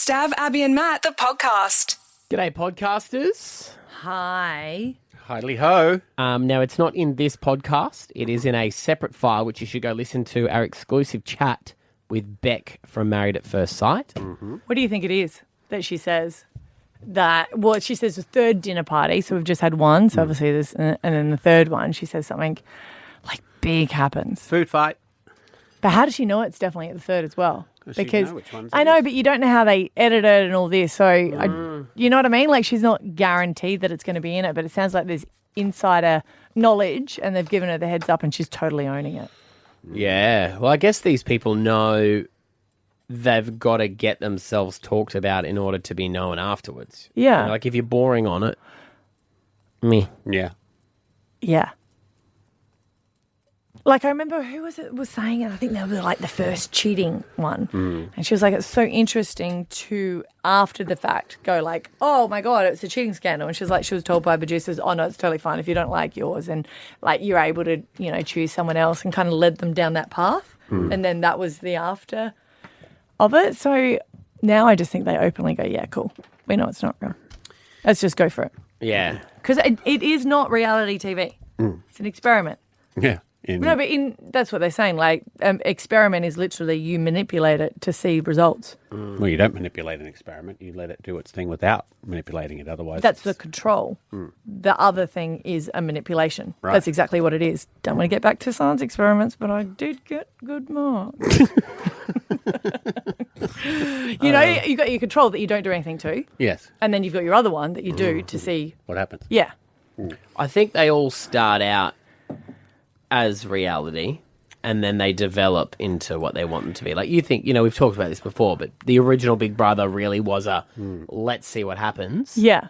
Stav, Abby and Matt, the podcast. G'day, podcasters. Hi. Hidely ho. Now, it's not in this podcast. It is in a separate file, which you should go listen to our exclusive chat with Beck from Married at First Sight. Mm-hmm. What do you think it is that she says? Well, she says the third dinner party, so we've just had one, so obviously there's, and then the third one, she says something like big happens. Food fight. But how does she know it's definitely at the third as well? Because know which ones I know, but you don't know how they edit it and all this, so you know what I mean? Like, she's not guaranteed that it's going to be in it, but it sounds like there's insider knowledge and they've given her the heads up and she's totally owning it. Yeah. Well, I guess these people know they've got to get themselves talked about in order to be known afterwards. Yeah. You know, like, if you're boring on it, meh. Yeah. Yeah. Like, I remember who was saying it. I think they were like the first cheating one. And she was like, it's so interesting to, after the fact, go like, oh my God, it's a cheating scandal. And she was told by producers, oh no, it's totally fine if you don't like yours. And like, you're able to, you know, choose someone else, and kind of led them down that path. And then that was the after of it. So now I just think they openly go, yeah, cool. We know it's not real. Let's just go for it. Yeah. Because it is not reality TV. It's an experiment. Yeah. No, but that's what they're saying. Like, experiment is literally you manipulate it to see results. Well, you don't manipulate an experiment. You let it do its thing without manipulating it. Otherwise, That's the control. The other thing is a manipulation. Right. That's exactly what it is. Don't want to get back to science experiments, but I did get good marks. You know, you've got your control that you don't do anything to, yes. and then you've got your other one that you do to see. What happens? Yeah. I think they all start out as reality and then they develop into what they want them to be. Like, you think, you know, we've talked about this before, but the original Big Brother really was a let's see what happens. Yeah.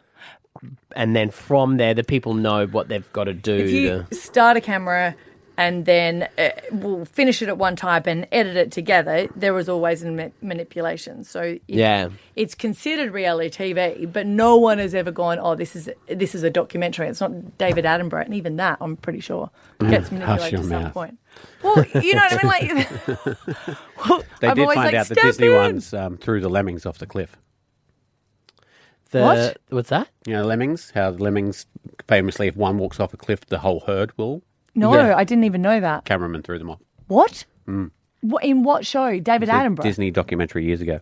And then from there, the people know what they've got to do. If you start a camera and then we'll finish it at one time and edit it together, there was always a manipulation. So it's considered reality TV, but no one has ever gone, oh, this is a documentary. It's not David Attenborough, and even that, I'm pretty sure, gets manipulated at some point. Well, you know what I mean? Like, They I'm did always find like, out the "Step Disney in!" ones threw the lemmings off the cliff. What? What's that? You know, lemmings? How the lemmings, famously, if one walks off a cliff, the whole herd will. No, Yeah. I didn't even know that. Cameraman threw them off. What? What in what show? David It's a Attenborough? Disney documentary years ago.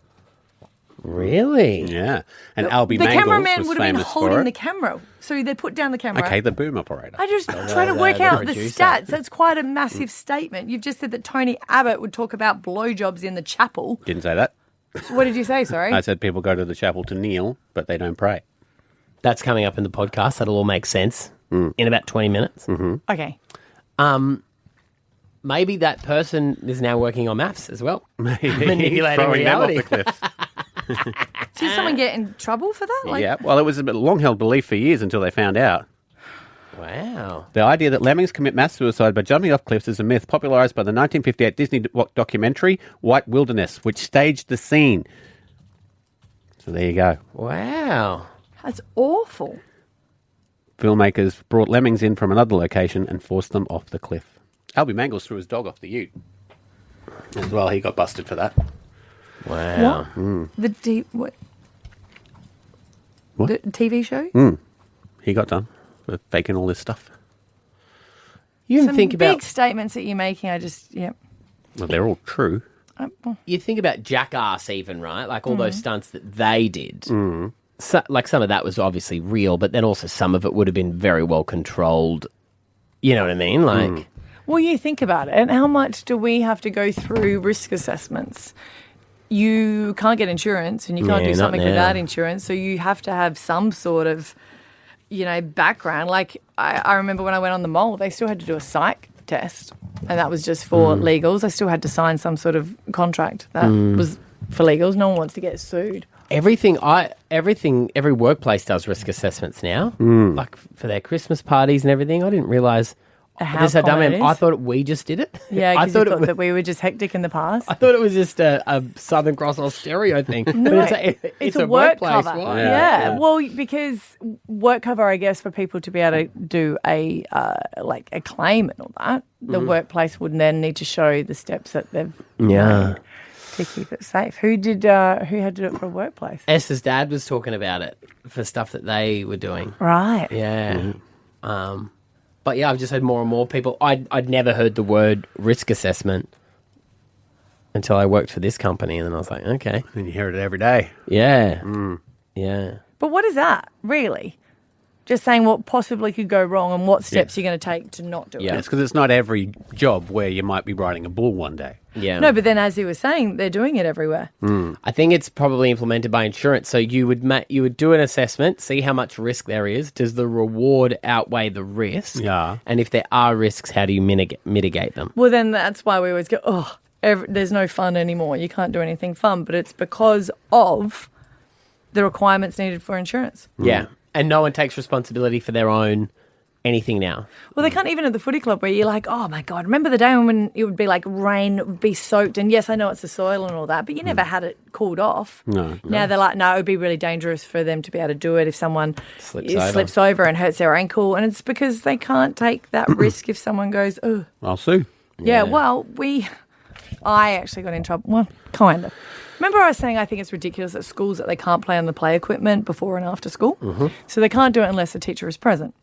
Really? Yeah. And Albie The Mangles cameraman was would have been famous for holding it. the camera. So they put down the camera. Okay, the boom operator. I just try to work the out the producer. stats. That's quite a massive statement. You've just said that Tony Abbott would talk about blowjobs in the chapel. Didn't say that. What did you say, sorry? I said people go to the chapel to kneel, but they don't pray. That's coming up in the podcast. That'll all make sense in about 20 minutes. Okay. Maybe that person is now working on maths as well. Maybe Manipulating throwing them off reality. the cliffs. Did someone get in trouble for that? Like, Yeah, well, it was a long-held belief for years until they found out. Wow. The idea that lemmings commit mass suicide by jumping off cliffs is a myth popularised by the 1958 Disney documentary White Wilderness, which staged the scene. So there you go. Wow. That's awful. Filmmakers brought lemmings in from another location and forced them off the cliff. Albie Mangles threw his dog off the ute. As well, he got busted for that. Wow. What? What? What? The TV show? He got done for faking all this stuff. You didn't Some think big about statements that you're making. Well, they're all true. you think about Jackass even, right? Like all those stunts that they did. So, like some of that was obviously real, but then also some of it would have been very well controlled. You know what I mean? Like Well, you think about it. How much do we have to go through risk assessments? You can't get insurance and you can't Yeah, do not something now. without insurance. So you have to have some sort of, background. Like I remember when I went on the mole, they still had to do a psych test. And that was just for legals. I still had to sign some sort of contract that was for legals. No one wants to get sued. every workplace does risk assessments now, like for their Christmas parties and everything. I didn't realise. How This is how dumb I common am. it I is. thought we just did it. Yeah, I because thought you thought was, that we were just hectic in the past. I thought it was just a Southern Cross Austereo thing. No, but it's a work workplace cover. one. Yeah. Well, because work cover, I guess, for people to be able to do a claim and all that, the workplace would then need to show the steps that they've Yeah. made. to keep it safe. Who had to do it for a workplace? Esther's dad was talking about it for stuff that they were doing. Right. Yeah. But yeah, I've just heard more and more people. I'd never heard the word risk assessment until I worked for this company, and then I was like, okay. And you hear it every day. Yeah. Yeah. But what is that, really? Just saying what possibly could go wrong and what steps you're going to take to not do Yeah. it. It's because it's not every job where you might be riding a bull one day. Yeah. No, but then as he was saying, they're doing it everywhere. I think it's probably implemented by insurance. So you would do an assessment, see how much risk there is. Does the reward outweigh the risk? Yeah. And if there are risks, how do you mitigate them? Well, then that's why we always go, there's no fun anymore. You can't do anything fun. But it's because of the requirements needed for insurance. Yeah. And no one takes responsibility for their own anything now. Well, they can't even at the footy club where you're like, oh my God, remember the day when it would be like rain, it would be soaked. And yes, I know it's the soil and all that, but you never had it cooled off. No. Now they're like, no, it would be really dangerous for them to be able to do it if someone Slips over and hurts their ankle. And it's because they can't take that risk if someone goes, oh. I'll sue. Yeah, well, I actually got in trouble. Well, kind of. Remember I was saying I think it's ridiculous at schools that they can't play on the play equipment before and after school? Mm-hmm. So they can't do it unless the teacher is present.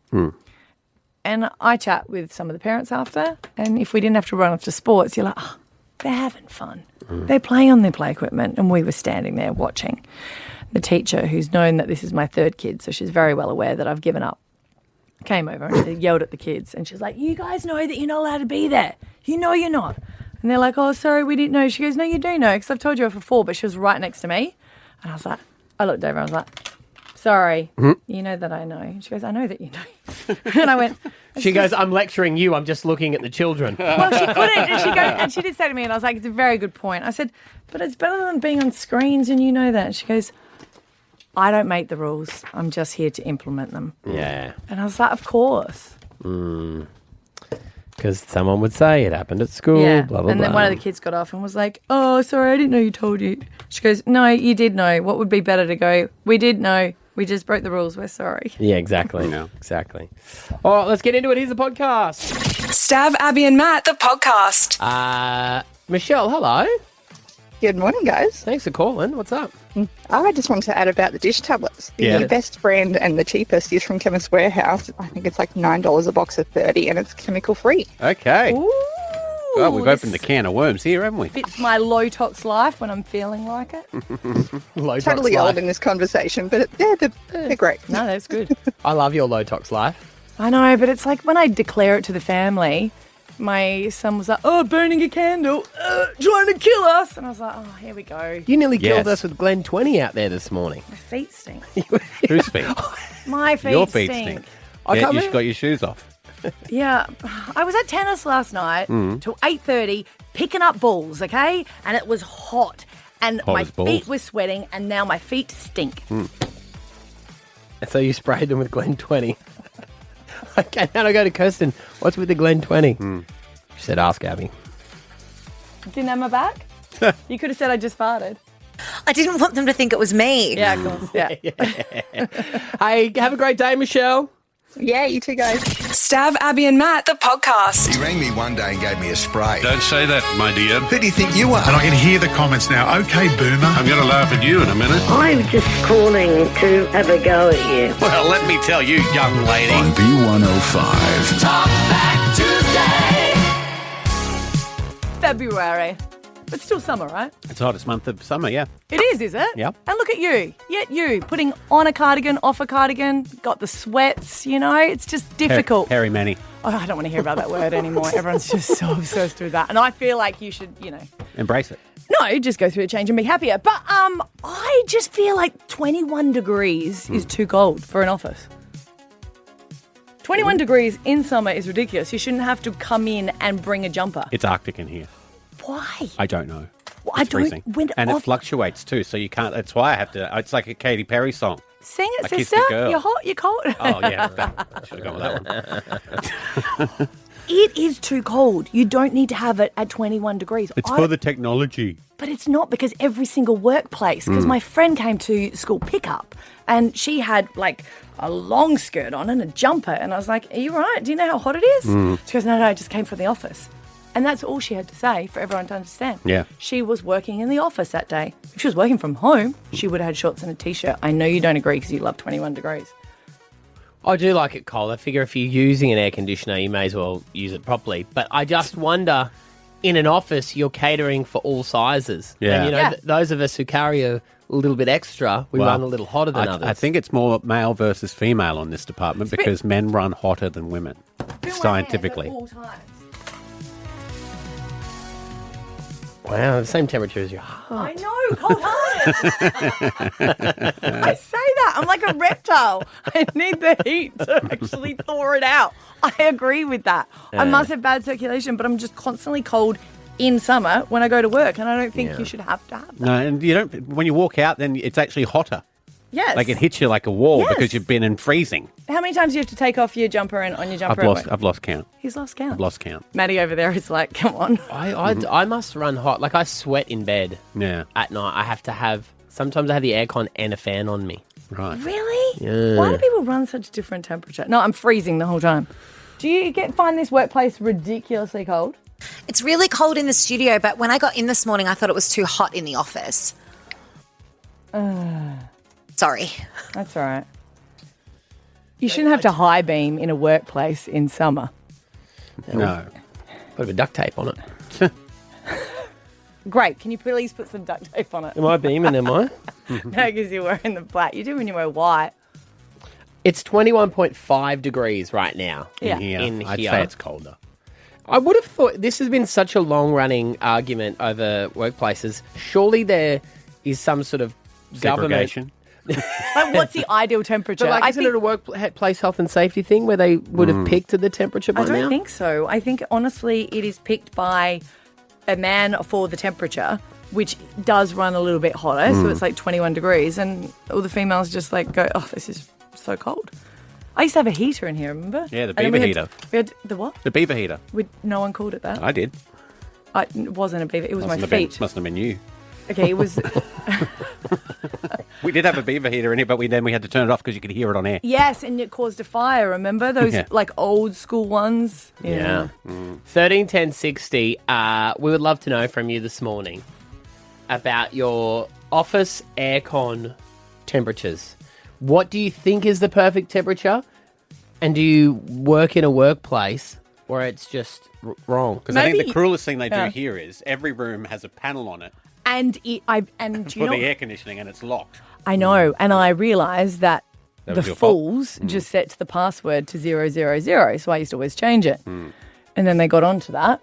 And I chat with some of the parents after, and if we didn't have to run off to sports, you're like, oh, they're having fun. They're playing on their play equipment, and we were standing there watching. The teacher, who's known that this is my third kid, so she's very well aware that I've given up, came over and she yelled at the kids, and she's like, you guys know that you're not allowed to be there. You know you're not. And they're like, oh, sorry, we didn't know. She goes, no, you do know, because I've told you before, but she was right next to me. And I was like, I looked over and I was like, sorry, you know that I know. And she goes, I know that you know. And I went... She goes, I'm lecturing you, I'm just looking at the children. Well, she couldn't. And she did say to me, and I was like, it's a very good point. I said, but it's better than being on screens, and you know that. And she goes, I don't make the rules. I'm just here to implement them. Yeah. And I was like, of course. Because someone would say it happened at school, Yeah. blah, blah, And then blah. one of the kids got off and was like, oh, sorry, I didn't know you told you. She goes, no, you did know. What would be better to go, we did know. We just broke the rules. We're sorry. Yeah, exactly. No. Exactly. All right, let's get into it. Here's the podcast. Stab Abby and Matt, the podcast. Michelle, hello. Good morning, guys. Thanks for calling. What's up? I just want to add about the dish tablets. The Yeah. best brand and the cheapest is from Chemist Warehouse. I think it's like $9 a box of 30, and it's chemical free. Okay. Ooh. Well, we've opened the can of worms here, haven't we? Fits my low tox life when I'm feeling like it. Low tox Totally life. old in this conversation, but they're great. No, that's good. I love your low tox life. I know, but it's like when I declare it to the family, my son was like, oh, burning a candle, trying to kill us. And I was like, oh, here we go. You nearly Yes. killed us with Glen 20 out there this morning. My feet stink. Whose feet? My feet Your feet stink. stink. I Yeah, can't you remember- got your shoes off. Yeah, I was at tennis last night till 8:30 picking up balls, okay? And it was hot. And Hot my as balls. feet were sweating, and now my feet stink. So you sprayed them with Glen 20. Okay, now I go to Kirsten. What's with the Glen 20? She said, ask Abby. Didn't have my back? You could have said I just farted. I didn't want them to think it was me. Yeah, of course. Yeah. Hey, have a great day, Michelle. Yeah, you two guys. Stab Abby and Matt, the podcast. He rang me one day and gave me a spray. Don't say that, my dear. Who do you think you are? And I can hear the comments now. Okay, boomer. I'm going to laugh at you in a minute. I'm just calling to have a go at you. Well, let me tell you, young lady. On B105. February. But still summer, right? It's the hottest month of summer, yeah. It is it? Yep. And look at you. Yet you, putting on a cardigan, off a cardigan, got the sweats, you know? It's just difficult. Harry Manny. Oh, I don't want to hear about that word anymore. Everyone's just so obsessed with that. And I feel like you should, Embrace it. no, just go through a change and be happier. But I just feel like 21 degrees is too cold for an office. 21 degrees in summer is ridiculous. You shouldn't have to come in and bring a jumper. It's Arctic in here. Why? I don't know. Well, I It's don't. freezing. When And it off- fluctuates too, so you can't. That's why I have to. It's like a Katy Perry song. Sing it, I kissed sister. a girl. You're hot. You're cold. Oh yeah, should have gone with that one. It is too cold. You don't need to have it at 21 degrees. It's for the technology. But it's not, because every single workplace, because my friend came to school pickup and she had like a long skirt on and a jumper. And I was like, are you right? Do you know how hot it is? She goes, no, I just came from the office. And that's all she had to say for everyone to understand. Yeah. She was working in the office that day. If she was working from home, she would have had shorts and a T-shirt. I know you don't agree because you love 21 degrees. I do like it cold. I figure if you're using an air conditioner, you may as well use it properly. But I just wonder, in an office, you're catering for all sizes. Yeah. And, those of us who carry a little bit extra, we run a little hotter than others. I think it's more male versus female on this department because men run hotter than women, scientifically. At all times. Wow, the same temperature as your heart. I know, cold-hearted. I say that. I'm like a reptile. I need the heat to actually thaw it out. I agree with that. I must have bad circulation, but I'm just constantly cold in summer when I go to work, and I don't think you should have to have that. No, and you don't. When you walk out, then it's actually hotter. Yes. Like it hits you like a wall Yes. because you've been in freezing. How many times do you have to take off your jumper and on your jumper? at work? I've lost count. He's lost count. I've lost count. Maddie over there is like, come on. I must run hot. Like, I sweat in bed Yeah. at night. I have to have... Sometimes I have the aircon and a fan on me. Right. Really? Yeah. Why do people run such different temperature? No, I'm freezing the whole time. Do you find this workplace ridiculously cold? It's really cold in the studio, but when I got in this morning, I thought it was too hot in the office. Sorry. That's all right. You shouldn't have to high beam in a workplace in summer. No. Put a bit of duct tape on it. Great. Can you please put some duct tape on it? Am I beaming, am I? No, because you're wearing the black. You do when you wear white. It's 21.5 degrees right now. Yeah. I'd say it's colder. I would have thought this has been such a long-running argument over workplaces. Surely there is some sort of Segregation. Like, what's the ideal temperature? But isn't it a workplace health and safety thing where they would have picked the temperature by I don't now? think so. I think, honestly, it is picked by a man for the temperature, which does run a little bit hotter. So it's like 21 degrees. And all the females just like go, oh, this is so cold. I used to have a heater in here, remember? Yeah, the And then beaver we heater. We had the what? The beaver heater. No one called it that. I did. It wasn't a beaver. It was my Mustn't feet. have been you. Okay, it was... We did have a beaver heater in here, but then we had to turn it off because you could hear it on air. Yes, and it caused a fire, remember? Those, Yeah. like, old school ones? Yeah. 13 10 60. We would love to know from you this morning about your office aircon temperatures. What do you think is the perfect temperature? And do you work in a workplace where it's just wrong? Because I think Maybe- the cruelest thing they do Yeah. here is every room has a panel on it And do for you know... the air conditioning, and it's locked. I know, and I realised that That the was your fault. fools just set the password to 000, so I used to always change it. And then they got onto that,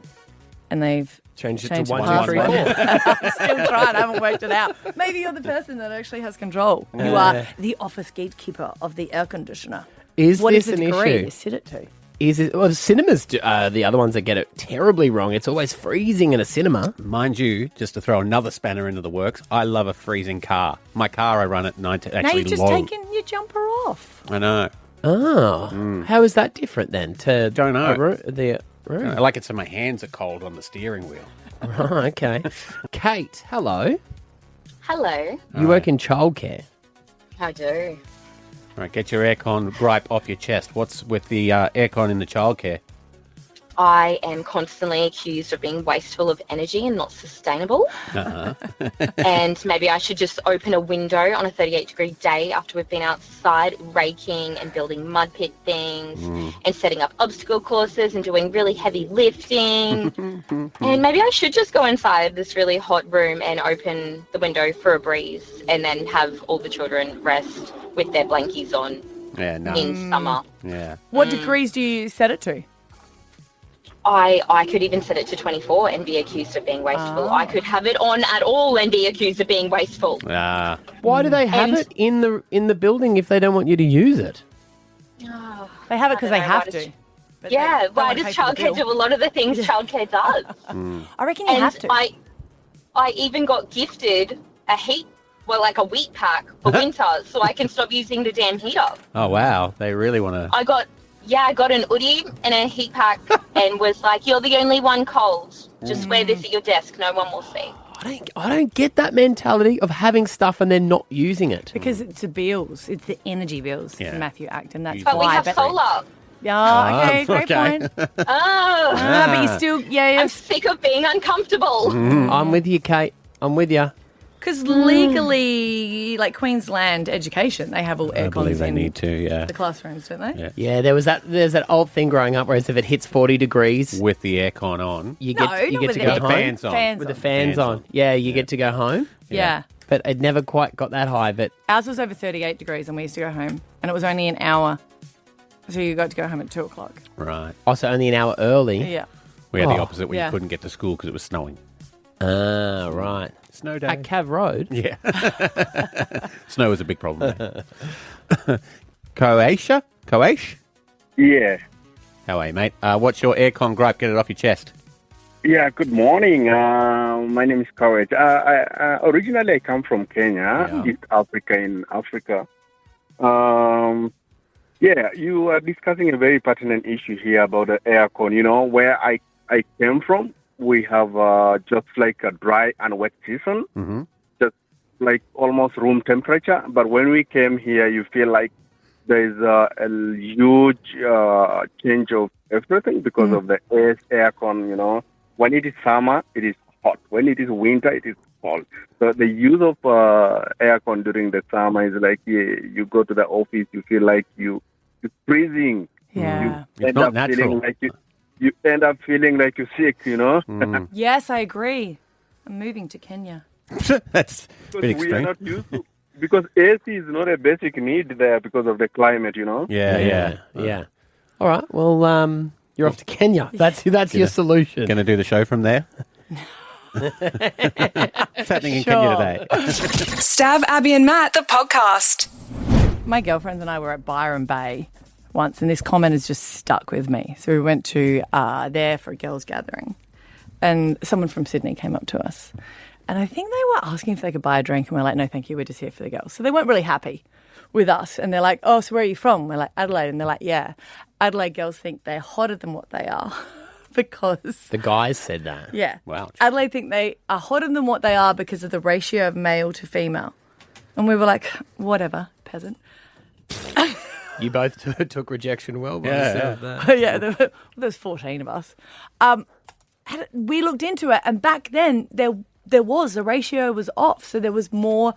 and they've Changed it to changed the 1, 2, 3, password. 4. I'm still trying, I haven't worked it out. Maybe you're the person that actually has control. You are the office gatekeeper of the air conditioner. Is What this is the an degree issue? you sit it to? Is it? Well, cinemas are the other ones that get it terribly wrong. It's always freezing in a cinema. Mind you, just to throw another spanner into the works, I love a freezing car. My car I run at night to Now actually you've just low. taken your jumper off. I know. Oh, how is that different then? To Don't know. the room. I like it so my hands are cold on the steering wheel. Oh, okay. Kate, hello. Hello. You work in childcare. I do. All right, get your aircon gripe off your chest. What's with the aircon in the childcare? I am constantly accused of being wasteful of energy and not sustainable. And maybe I should just open a window on a 38-degree day after we've been outside raking and building mud pit things and setting up obstacle courses and doing really heavy lifting. And maybe I should just go inside this really hot room and open the window for a breeze and then have all the children rest with their blankies on Yeah, no. in summer. Yeah. What degrees do you set it to? I could even set it to 24 and be accused of being wasteful. I could have it on at all and be accused of being wasteful. Why do they have And- it in the building if they don't want you to use it? They have it because they know, have why does- to. But Yeah, they don't why wanna does pay for the childcare bill. do a lot of the things childcare does? I reckon you And have to. I even got gifted a wheat pack for winter so I can stop using the damn heater. Oh, wow. They really want to... I got an hoodie and a heat pack and was like, you're the only one cold. Just wear this at your desk. No one will see. I don't get that mentality of having stuff and then not using it. Because it's the bills. It's the energy bills, Yeah. Matthew Act, and that's But why. we have solar. Yeah, okay, great point. Oh, But you still, yeah. I'm sick of being uncomfortable. I'm with you, Kate. I'm with you. Because legally, like Queensland education, they have all I aircons believe they in need to, yeah. the classrooms, don't they? Yeah. Yeah, there's that old thing growing up where if it hits 40 degrees, With the aircon on. you No, get not to with go the home. fans on. Fans With the on. fans on. Yeah, you get to go home. Yeah. But it never quite got that high. But Ours was over 38 degrees and we used to go home. And it was only an hour. So you got to go home at 2 o'clock. Right. also only an hour early. Yeah. We had the Oh. opposite where Yeah. you couldn't get to school because it was snowing. Ah, right. Snow day. At Cav Road. Yeah. Snow was a big problem there. Croatia? Yeah. How are you, mate? What's your aircon gripe? Get it off your chest. Yeah, good morning. My name is Courage. Originally, I come from Kenya, East Africa, in Africa. You are discussing a very pertinent issue here about the aircon. You know, where I came from, we have just like a dry and wet season, just like almost room temperature. But when we came here, you feel like there's a huge change of everything because of the aircon, you know. When it is summer, it is hot. When it is winter, it is cold. So the use of aircon during the summer is like you go to the office, you feel like you're freezing. Yeah. You end up feeling like you end up feeling like you're sick, you know. Yes, I agree. I'm moving to Kenya. That's a bit Because we are extreme. not used to. Because AC is not a basic need there because of the climate, you know. Yeah. All right. Well, you're off to Kenya. That's your solution. Going to do the show from there? What's happening in Kenya today? Stab Abby and Matt, the podcast. My girlfriends and I were at Byron Bay once, and this comment has just stuck with me. So we went to there for a girls' gathering, and someone from Sydney came up to us. And I think they were asking if they could buy a drink, and we're like, no, thank you, we're just here for the girls. So they weren't really happy with us. And they're like, oh, so where are you from? We're like, Adelaide. And they're like, yeah. Adelaide girls think they're hotter than what they are because... The guys said that. Yeah. Wow. Adelaide think they are hotter than what they are because of the ratio of male to female. And we were like, whatever, peasant. You both took rejection well. By Yeah, the sound of that. Yeah, there was 14 of us. We looked into it, and back then there was, the ratio was off. So there was more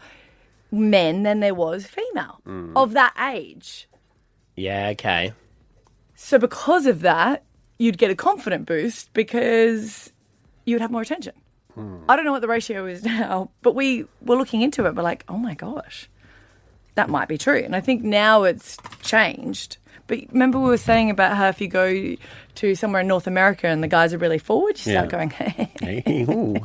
men than there was female of that age. Yeah, okay. So because of that, you'd get a confident boost because you'd have more attention. I don't know what the ratio is now, but we were looking into it. We're like, oh my gosh, that might be true. And I think now it's changed. But remember we were saying about how if you go to somewhere in North America and the guys are really forward, you start going, hey, Ooh,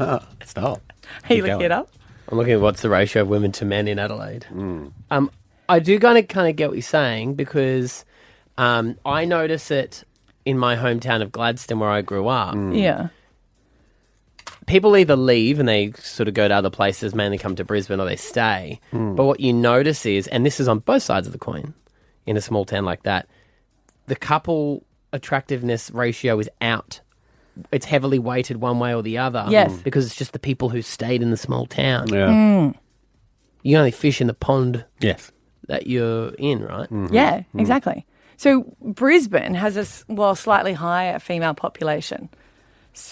stop. you look it up. I'm looking at what's the ratio of women to men in Adelaide. I do kind of get what you're saying because I notice it in my hometown of Gladstone where I grew up. Yeah. People either leave and they sort of go to other places, mainly come to Brisbane, or they stay. But what you notice is, and this is on both sides of the coin, in a small town like that, the couple attractiveness ratio is out. It's heavily weighted one way or the other. Yes. Because it's just the people who stayed in the small town. Yeah. You only fish in the pond Yes. that you're in, right? Yeah, exactly. So Brisbane has a slightly higher female population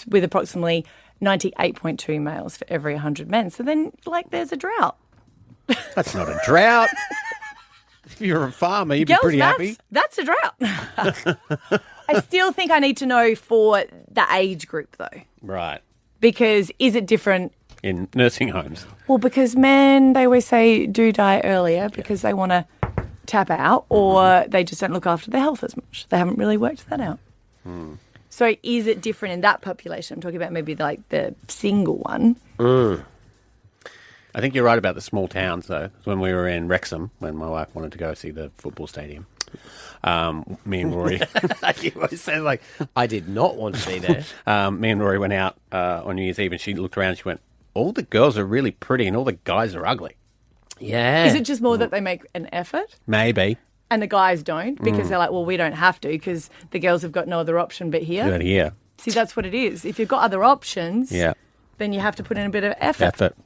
with approximately 98.2 males for every 100 men. So then, there's a drought. That's not a drought. If you're a farmer, you'd Girls, be pretty happy. That's a drought. I still think I need to know for the age group, though. Right. Because is it different? In nursing homes. Well, because men, they always say do die earlier because they want to tap out or they just don't look after their health as much. They haven't really worked that out. So is it different in that population? I'm talking about maybe the single one. I think you're right about the small towns, though. When we were in Wrexham, when my wife wanted to go see the football stadium, me and Rory... You always say, I did not want to be there. me and Rory went out on New Year's Eve and she looked around and she went, all the girls are really pretty and all the guys are ugly. Yeah. Is it just more that they make an effort Maybe. and the guys don't because they're like, well, we don't have to because the girls have got no other option but here? Good here. See, that's what it is. If you've got other options, Yeah. then you have to put in a bit of effort. Effort.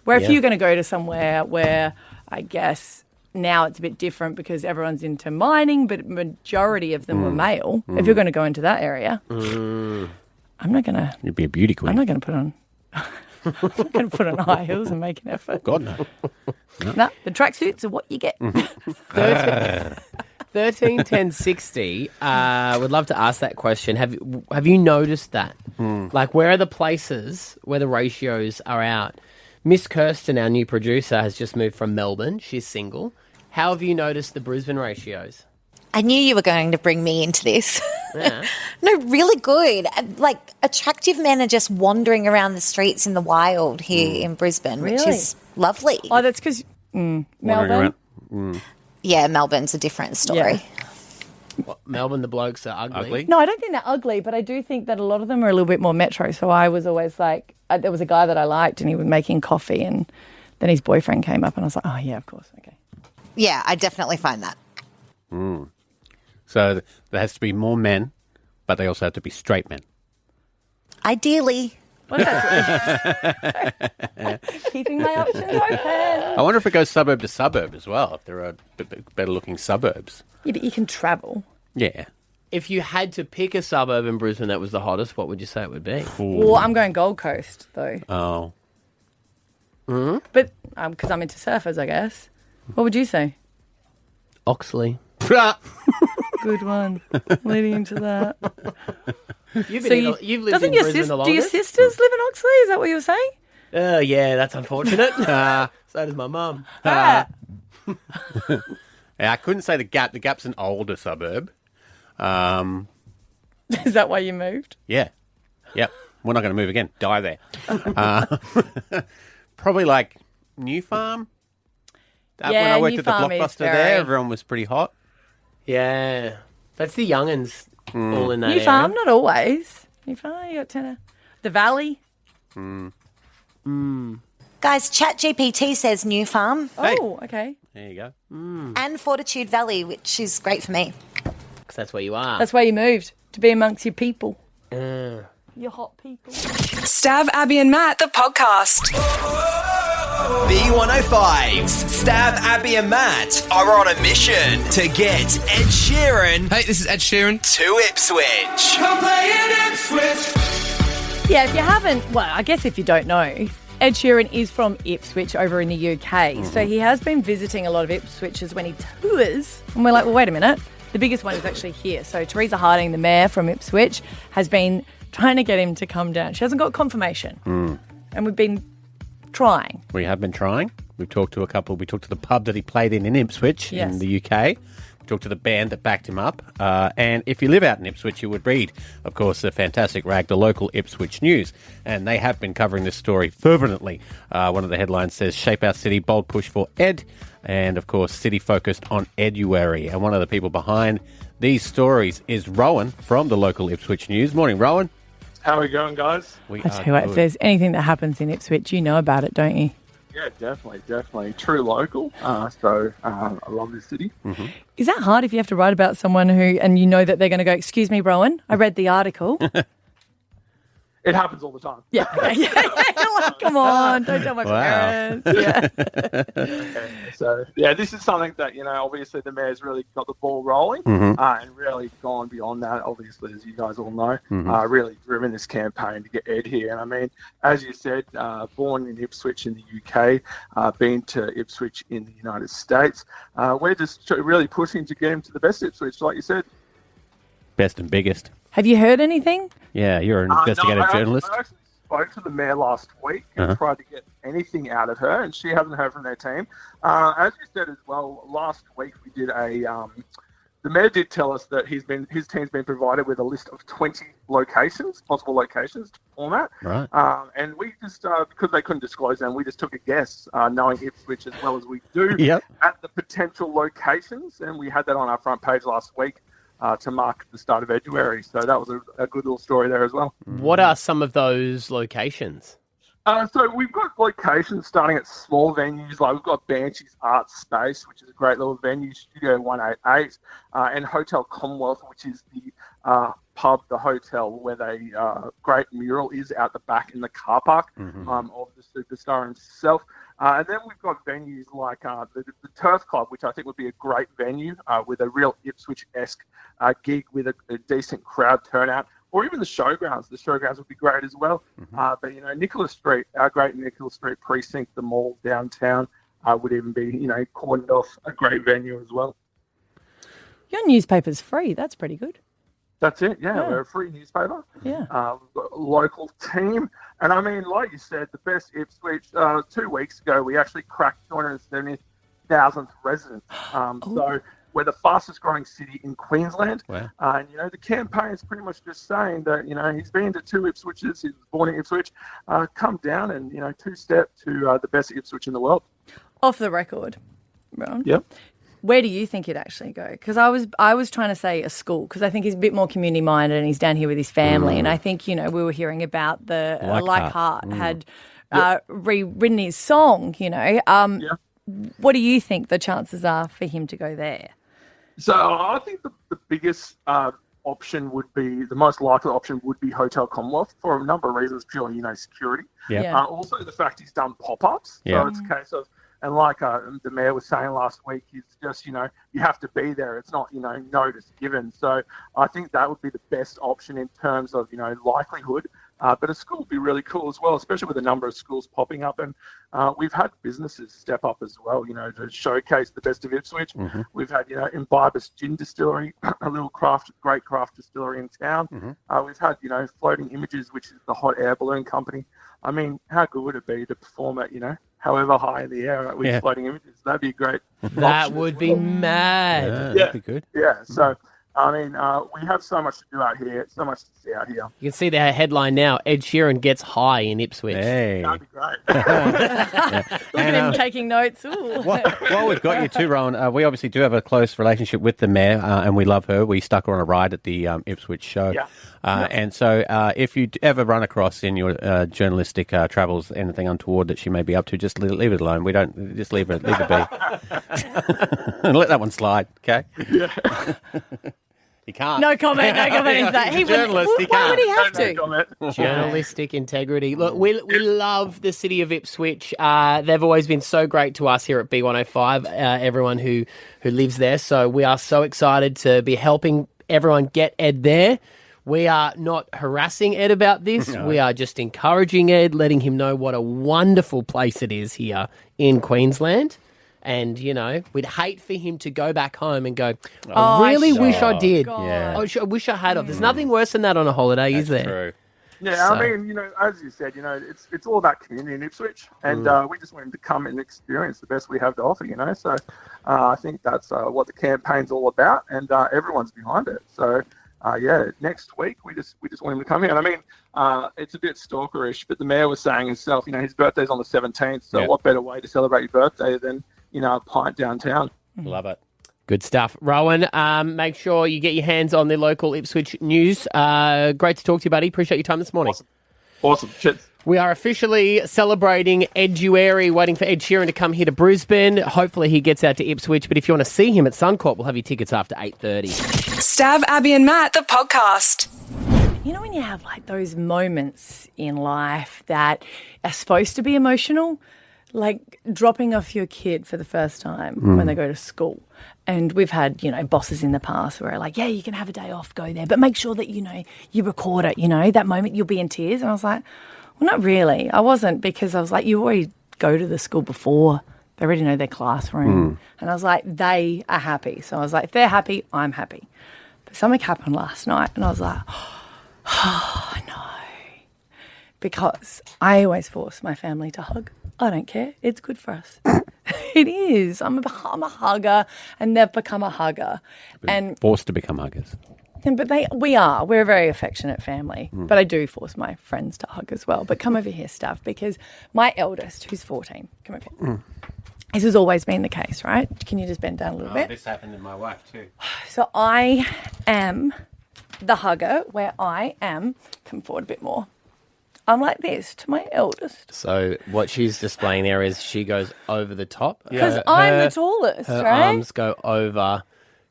Where if Yeah. you're going to go to somewhere where, I guess, now it's a bit different because everyone's into mining, but majority of them were male. If you're going to go into that area, I'm not going to. You'd be a beauty queen. I'm not going to put on. I'm not going to put on high heels and make an effort. God, no. No, the tracksuits are what you get. 13 10 60. Would love to ask that question. Have you noticed that? Like, where are the places where the ratios are out? Miss Kirsten, our new producer, has just moved from Melbourne. She's single. How have you noticed the Brisbane ratios? I knew you were going to bring me into this. Yeah. No, really good. Like, attractive men are just wandering around the streets in the wild here in Brisbane, which Really? is lovely. Oh, that's because Melbourne. Yeah, Melbourne's a different story. Yeah. What, Melbourne, the blokes are ugly. No, I don't think they're ugly, but I do think that a lot of them are a little bit more metro. So I was always like, there was a guy that I liked and he was making coffee and then his boyfriend came up and I was like, oh, yeah, of course. Okay. Yeah, I definitely find that. So there has to be more men, but they also have to be straight men. Ideally. What is that? Keeping my options open. I wonder if it goes suburb to suburb as well, if there are better looking suburbs. Yeah, but you can travel. Yeah. If you had to pick a suburb in Brisbane that was the hottest, what would you say it would be? Well, I'm going Gold Coast, though. Oh. But because I'm into surfers, I guess. What would you say? Oxley. Good one. Leading into that. You've So you've lived doesn't in your Brisbane the do your longest? sisters live in Oxley? Is that what you were saying? Yeah, that's unfortunate. So does my mum. Ah. Yeah, I couldn't say the Gap. The Gap's an older suburb. Is that why you moved? Yeah. Yep. We're not going to move again. Die there. Probably like New Farm. When I worked New at the Farm is Blockbuster very- there, everyone was pretty hot. Yeah. That's the young'uns all in that New area. Farm, not always. New Farm, you got tenor. The Valley. Guys, ChatGPT says New Farm Hey. Oh, okay. There you go. and Fortitude Valley, which is great for me. 'Cause that's where you are. That's why you moved, to be amongst your people. Your hot people. Stav, Abby, and Matt, the podcast. B105's Stav, Abby and Matt are on a mission to get Ed Sheeran. Hey, this is Ed Sheeran. To Ipswich. Yeah, if you haven't, well, I guess if you don't know, Ed Sheeran is from Ipswich over in the UK. So he has been visiting a lot of Ipswiches when he tours. And we're like, well, wait a minute. The biggest one is actually here. So Teresa Harding, the mayor from Ipswich, has been trying to get him to come down. She hasn't got confirmation. And we've been trying. We have been trying. We've talked to a couple. We talked to the pub that he played in Ipswich in the UK. We talked to the band that backed him up. And if you live out in Ipswich, you would read, of course, the fantastic rag, the local Ipswich News. And they have been covering this story fervently. One of the headlines says, Shape Our City, bold push for Ed. And, of course, City focused on Eduary. And one of the people behind these stories is Rowan from the local Ipswich News. Morning, Rowan. How are we going, guys? I tell you what, if there's anything that happens in Ipswich, you know about it, don't you? Yeah, definitely. True local. So I love this city. Is that hard if you have to write about someone and you know that they're going to go, excuse me, Rowan, I read the article. It happens all the time. Yeah. You're like, come on, don't tell my parents. Yeah. So, this is something that, obviously the mayor's really got the ball rolling and really gone beyond that, obviously, as you guys all know, really driven this campaign to get Ed here. And I mean, as you said, born in Ipswich in the UK, been to Ipswich in the United States. We're just really pushing to get him to the best Ipswich, like you said. Best and biggest. Have you heard anything? Yeah, you're an investigative journalist. I actually spoke to the mayor last week and tried to get anything out of her, and she hasn't heard from their team. As you said as well, last week we did the mayor did tell us that his team's been provided with a list of 20 possible locations to format. Right. And we just, because they couldn't disclose them, we just took a guess, knowing Ipswich as well as we do, at the potential locations, and we had that on our front page last week. To mark the start of Eduary. So that was a good little story there as well. What are some of those locations? So we've got locations starting at small venues, like we've got Banshee's Art Space, which is a great little venue, Studio 188, and Hotel Commonwealth, which is the pub, the hotel, where the great mural is out the back in the car park of the superstar himself. And then we've got venues like the Turf Club, which I think would be a great venue with a real Ipswich-esque gig with a decent crowd turnout. Or even the showgrounds. The showgrounds would be great as well. But, Nicholas Street, our great Nicholas Street precinct, the mall downtown, would even be, cordoned off a great venue as well. Your newspaper's free. That's pretty good. That's it, yeah. We're a free newspaper. Yeah. We've got a local team. And, I mean, like you said, the best Ipswich, 2 weeks ago, we actually cracked 270,000th residents. So we're the fastest growing city in Queensland. Wow. And, the campaign is pretty much just saying that, he's been to 2 Ipswiches, he was born in Ipswich, come down and, 2-step to the best Ipswich in the world. Off the record, Ron. Yep. Where do you think he'd actually go? Because I was trying to say a school, because I think he's a bit more community minded and he's down here with his family. And I think, we were hearing about the Leichhardt had rewritten his song, What do you think the chances are for him to go there? So I think the biggest option would be, the most likely option would be Hotel Commonwealth for a number of reasons, purely, security. Yeah. Also the fact he's done pop-ups. Yeah. So it's a case of, and like the mayor was saying last week, it's just, you have to be there. It's not, notice given. So I think that would be the best option in terms of, likelihood. But a school would be really cool as well, especially with a number of schools popping up. And we've had businesses step up as well, to showcase the best of Ipswich. Mm-hmm. We've had, Imbibus Gin Distillery, a little great craft distillery in town. Mm-hmm. We've had, Floating Images, which is the hot air balloon company. I mean, how good would it be to perform at, however high in the air with Floating Images? That'd be great. That would be mad. That'd be good. Yeah, so... I mean, we have so much to do out here, so much to see out here. You can see the headline now, Ed Sheeran gets high in Ipswich. Hey. That'd be great. Look at him taking notes. Ooh. While we've got you too, Rowan, we obviously do have a close relationship with the mayor, and we love her. We stuck her on a ride at the Ipswich show. Yeah. And so if you ever run across in your journalistic travels anything untoward that she may be up to, just leave it alone. We don't, just leave it be. And let that one slide, okay? Yeah. He can't. No comment is that. He's a journalist, he why would he have No to? comment. Journalistic integrity. Look, we love the city of Ipswich. They've always been so great to us here at B105, everyone who lives there. So we are so excited to be helping everyone get Ed there. We are not harassing Ed about this. No. We are just encouraging Ed, letting him know what a wonderful place it is here in Queensland. And, we'd hate for him to go back home and go, I really wish I did. Yeah. I wish I had. There's nothing worse than that on a holiday, is there? True. Yeah, I mean, as you said, it's all about community in Ipswich, and we just want him to come and experience the best we have to offer, So I think that's what the campaign's all about, and everyone's behind it. So, next week we just want him to come here. And I mean, it's a bit stalkerish, but the mayor was saying himself, his birthday's on the 17th, so what better way to celebrate your birthday than a pint downtown. Love it. Good stuff. Rowan, make sure you get your hands on the local Ipswich news. Great to talk to you, buddy. Appreciate your time this morning. Awesome. Cheers. We are officially celebrating Eduary, waiting for Ed Sheeran to come here to Brisbane. Hopefully he gets out to Ipswich, but if you want to see him at Suncorp, we'll have your tickets after 8:30. Stav, Abby and Matt, the podcast. When you have those moments in life that are supposed to be emotional, like dropping off your kid for the first time when they go to school. And we've had, bosses in the past where are like, yeah, you can have a day off, go there, but make sure that, you record it, that moment you'll be in tears. And I was like, well, not really. I wasn't, because I was like, you already go to the school before. They already know their classroom. And I was like, they are happy. So I was like, if they're happy, I'm happy. But something happened last night and I was like, oh, no. Because I always force my family to hug. I don't care. It's good for us. It is. I'm a hugger, and they've become a hugger. And forced to become huggers. But we're a very affectionate family. But I do force my friends to hug as well. But come over here, Stav, because my eldest, who's 14, come over here. This has always been the case, right? Can you just bend down a little bit? This happened to my wife too. So I am the hugger, where I am. Come forward a bit more. I'm like this to my eldest. So what she's displaying there is she goes over the top. Because I'm the tallest, her right? arms go over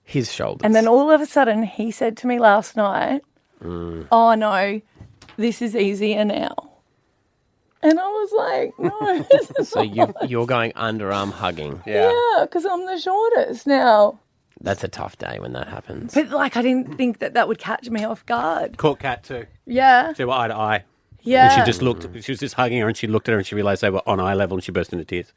his shoulders. And then all of a sudden he said to me last night, oh no, this is easier now. And I was like, no. This is So not you're going underarm hugging. Yeah, because I'm the shortest now. That's a tough day when that happens. But, like, I didn't think that would catch me off guard. Caught Kat too. Yeah. They were eye to eye. Yeah. And she just looked. She was just hugging her, and she looked at her, and she realised they were on eye level, and she burst into tears.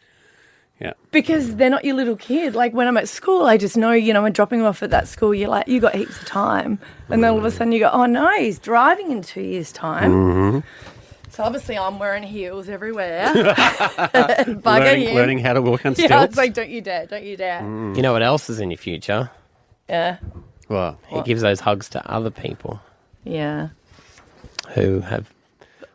Yeah. Because they're not your little kid. Like, when I'm at school, I just know, when dropping them off at that school, you're like, you got heaps of time. And then all of a sudden you go, oh, no, he's driving in 2 years' time. Mm-hmm. So obviously I'm wearing heels everywhere. Bugger him. Learning how to walk on stilts. Yeah, it's like, don't you dare. You know what else is in your future? Yeah. What? He gives those hugs to other people Yeah. who have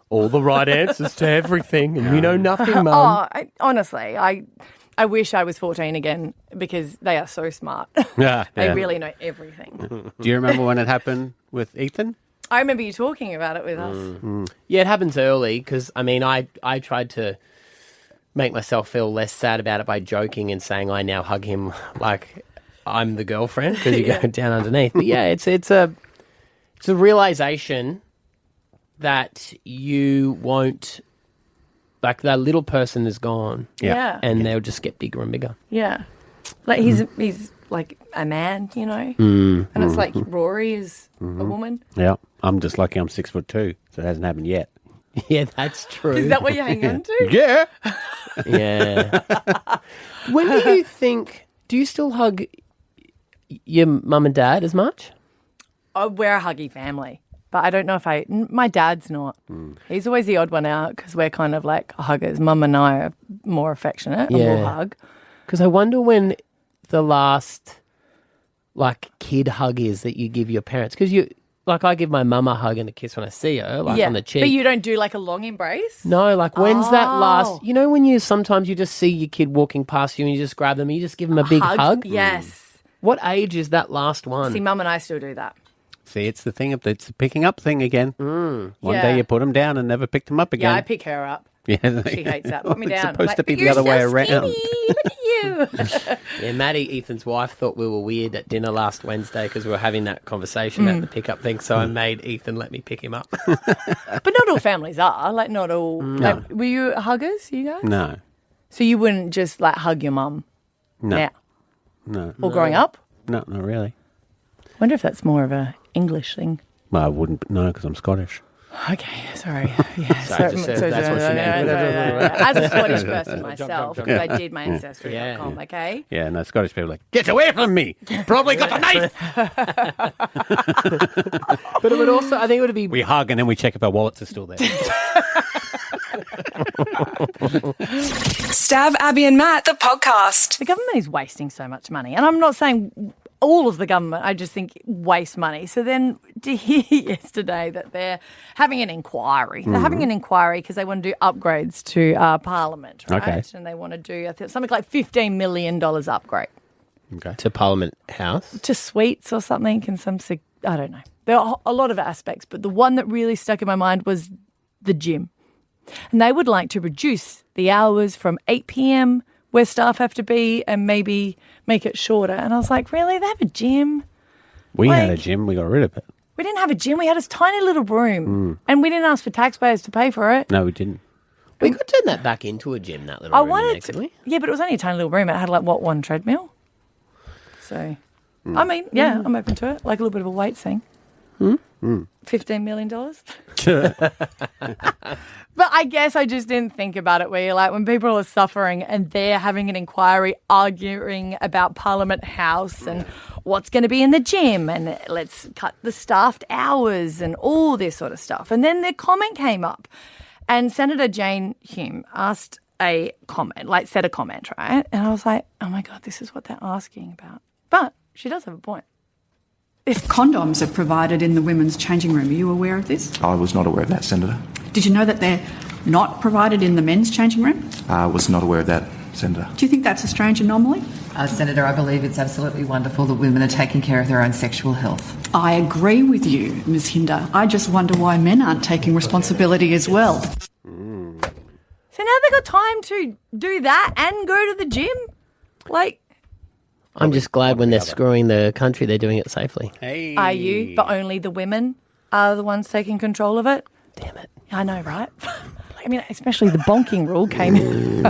all the right answers to everything, and you know nothing, Mum. Honestly, I wish I was 14 again because they are so smart. Yeah, They yeah. really know everything. Do you remember when it happened with Ethan? I remember you talking about it with us. Yeah, it happens early because, I tried to make myself feel less sad about it by joking and saying I now hug him like I'm the girlfriend because you go down underneath. But yeah, it's a realization that you won't, like, that little person is gone. Yeah. And they'll just get bigger and bigger. Yeah. Like, he's like a man, And it's like Rory is a woman. Yeah. I'm just lucky I'm 6'2", so it hasn't happened yet. Yeah, that's true. Is that what you hang on to? Yeah. Yeah. When do you think, do you still hug your mum and dad as much? Oh, we're a huggy family. But I don't know if my dad's not. He's always the odd one out because we're kind of like huggers. Mum and I are more affectionate and we'll hug. Because I wonder when the last, like, kid hug is that you give your parents. Because I give my mum a hug and a kiss when I see her, on the cheek. But you don't do like a long embrace? No, like, when's that last, when you sometimes you just see your kid walking past you and you just grab them and you just give them a big hug? Yes. What age is that last one? See, Mum and I still do that. See, it's the thing. It's the picking up thing again. One day you put them down and never picked them up again. Yeah, I pick her up. Yeah, she hates that. Put me down. It's supposed to be the other way around. Look at you. Yeah, Maddie, Ethan's wife, thought we were weird at dinner last Wednesday because we were having that conversation about the pickup thing. So I made Ethan let me pick him up. But not all families are. Like, not all. No. Like, were you huggers, you guys? No. So you wouldn't just like hug your mum? No. Now? No. Or growing up? No, not really. Wonder if that's more of a English thing. Well, I wouldn't know because I'm Scottish. Okay, sorry. Yeah, Sorry, that's what she meant. As a Scottish person myself, because I did my ancestry.com, okay? Yeah, no, Scottish people are like, get away from me! Probably got a knife! But it would also, I think it would be... We hug and then we check if our wallets are still there. Stab Abby and Matt, the podcast. The government is wasting so much money. And I'm not saying all of the government, I just think waste money. So then to hear yesterday that they're having an inquiry. They're having an inquiry because they want to do upgrades to Parliament, right? Okay. And they want to do, I think, something like $15 million upgrade. Okay. To Parliament House? To suites or something and I don't know. There are a lot of aspects, but the one that really stuck in my mind was the gym. And they would like to reduce the hours from 8 p.m. where staff have to be and maybe make it shorter. And I was like, really? They have a gym? We had a gym. We got rid of it. We didn't have a gym. We had this tiny little room. And we didn't ask for taxpayers to pay for it. No, we didn't. We could turn that back into a gym, that little room. Yeah, but it was only a tiny little room. It had one treadmill. So, I mean, yeah, I'm open to it. Like a little bit of a weight thing. $15 million. But I guess I just didn't think about it where you're like, when people are suffering and they're having an inquiry arguing about Parliament House and what's going to be in the gym and let's cut the staffed hours and all this sort of stuff. And then the comment came up and Senator Jane Hume said a comment, right? And I was like, oh my God, this is what they're asking about. But she does have a point. If condoms are provided in the women's changing room, are you aware of this? I was not aware of that, Senator. Did you know that they're not provided in the men's changing room? I was not aware of that, Senator. Do you think that's a strange anomaly? Senator, I believe it's absolutely wonderful that women are taking care of their own sexual health. I agree with you, Ms. Hinder. I just wonder why men aren't taking responsibility as well. So now they've got time to do that and go to the gym? I'm just glad when they're screwing the country, they're doing it safely. Hey. Are you? But only the women are the ones taking control of it? Damn it. I know, right? I mean, especially the bonking rule came in.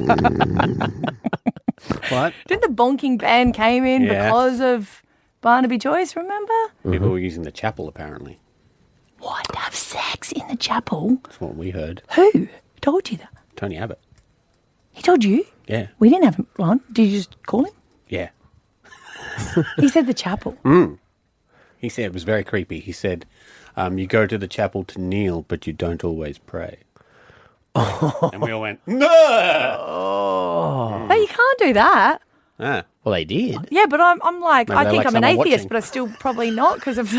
What? Didn't the bonking ban came in Yeah. because of Barnaby Joyce, remember? People were using the chapel, apparently. What? Have sex in the chapel? That's what we heard. Who told you that? Tony Abbott. He told you? Yeah. We didn't have him on. Did you just call him? Yeah. He said the chapel. He said it was very creepy. He said, you go to the chapel to kneel, but you don't always pray. And we all went, no! No, you can't do that. Ah. Well, they did. Yeah, but I'm like, Maybe I they think like I'm an someone atheist, watching. but I still probably not because of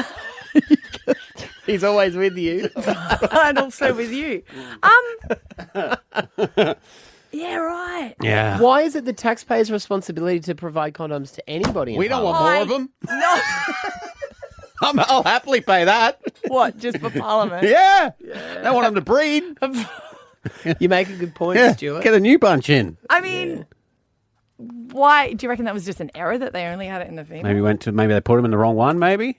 He's always with you. and also with you. Yeah, right. Yeah. Why is it the taxpayer's responsibility to provide condoms to anybody? We don't want more of them. No. I'll happily pay that. What? Just for Parliament? Yeah. They want them to breed. You make a good point, Yeah. Stuart. Get a new bunch in. I mean, why do you reckon that was just an error that they only had it in the female? Maybe they put them in the wrong one, maybe?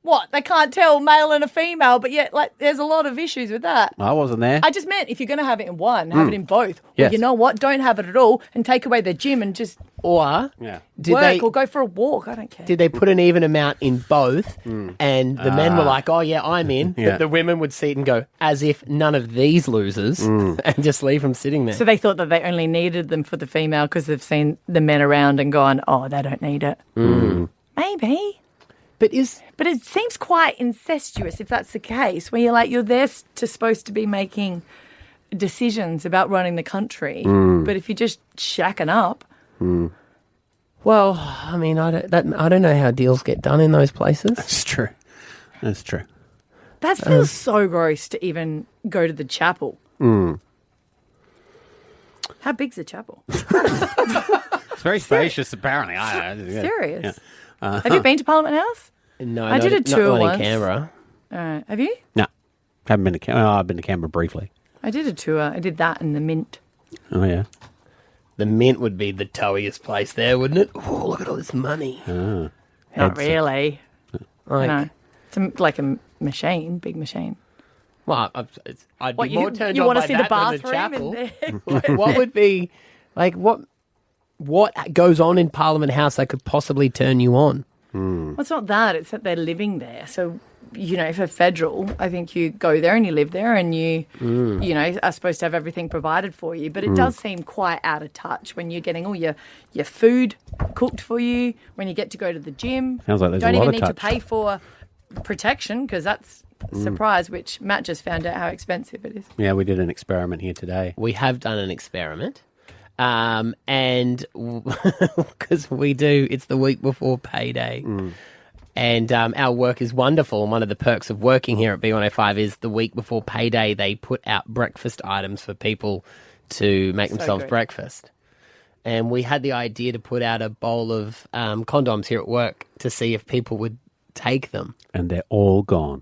What? They can't tell male and a female, but yet, like, there's a lot of issues with that. I wasn't there. I just meant if you're going to have it in one, have it in both. Well, Yes. you know what? Don't have it at all and take away the gym and just Or Yeah. work or go for a walk. I don't care. did they put an even amount in both? And the men were like, "Oh yeah, I'm in." Yeah. But the women would see it and go, "As if none of these losers," and just leave them sitting there. So they thought that they only needed them for the female because they've seen the men around and gone, oh, they don't need it. Maybe. But it seems quite incestuous if that's the case, where you're like, you're there supposed to be making decisions about running the country, but if you're just shacking up. Well, I mean, I don't know how deals get done in those places. That's true. That's true. That feels so gross to even go to the chapel. How big's the chapel? It's very spacious, apparently. Serious? Yeah. Have you been to Parliament House? No, I did a tour not once. in Canberra. All right. Have you? No. Haven't been to Canberra. I've been to Canberra briefly. I did a tour. I did that in the Mint. Oh, yeah. The Mint would be the towiest place there, wouldn't it? Oh, look at all this money. Ah. Not really. Like, No. It's like a machine, big machine. Well, I'd What, be more turned you on want by to see the that than bathroom chapel. in there? Like, what would be, like, what goes on in Parliament House that could possibly turn you on? Well, it's not that. It's that they're living there. So, you know, for federal, I think you go there and you live there and you know, are supposed to have everything provided for you. But it does seem quite out of touch when you're getting all your food cooked for you, when you get to go to the gym. Sounds like there's Don't a lot even of need touch. to pay for protection because that's a surprise, which Matt just found out how expensive it is. Yeah, we did an experiment here today. We have done an experiment. And because it's the week before payday. And our work is wonderful. And one of the perks of working here at B105 is the week before payday, they put out breakfast items for people to make themselves good. breakfast. And we had the idea to put out a bowl of condoms here at work to see if people would take them. And they're all gone.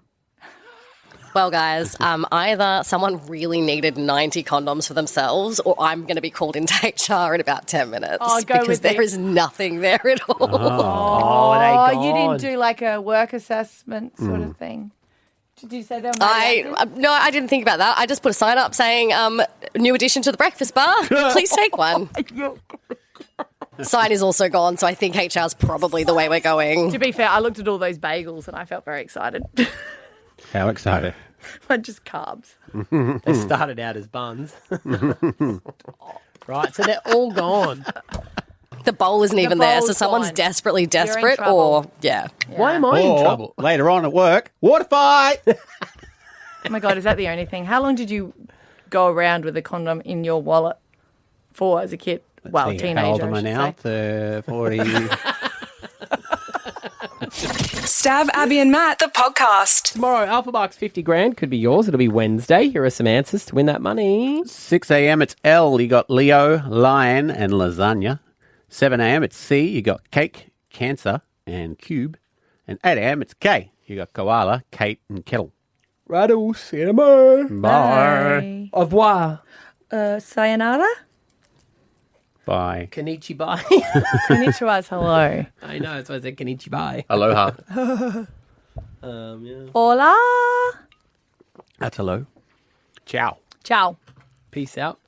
Well, guys, either someone really needed 90 condoms for themselves or I'm going to be called into HR in about 10 minutes because there is nothing there at all. Oh, you didn't do like a work assessment sort of thing? Did you say that? No, I didn't think about that. I just put a sign up saying, new addition to the breakfast bar. Please take one. Sign is also gone, so I think HR is probably the way we're going. To be fair, I looked at all those bagels and I felt very excited. How excited. Just carbs. They started out as buns. Right, so they're all gone. The bowl isn't even there, so bowl's someone's gone. desperately desperate trouble. or, yeah. Why am I in trouble? Later on at work, water fight. Oh my God, is that the only thing? How long did you go around with a condom in your wallet for as a kid? Well, See, teenager. How old am I should now? say. 40. Stab Abby and Matt, the podcast. Tomorrow, Alpha Bucks 50 grand could be yours. It'll be Wednesday. Here are some answers to win that money. 6 a.m. it's L. You got Leo, Lion, and Lasagna. 7 a.m. it's C. You got Cake, Cancer, and Cube. And 8 a.m. it's K. You got Koala, Kate, and Kettle. Righto, see you tomorrow. Bye. Au revoir. Sayonara? Bye. Kanichi bye. Konnichiwa's hello. I know, that's why I said Kanichi bye. Aloha. Yeah. Hola. That's hello. Ciao. Ciao. Peace out.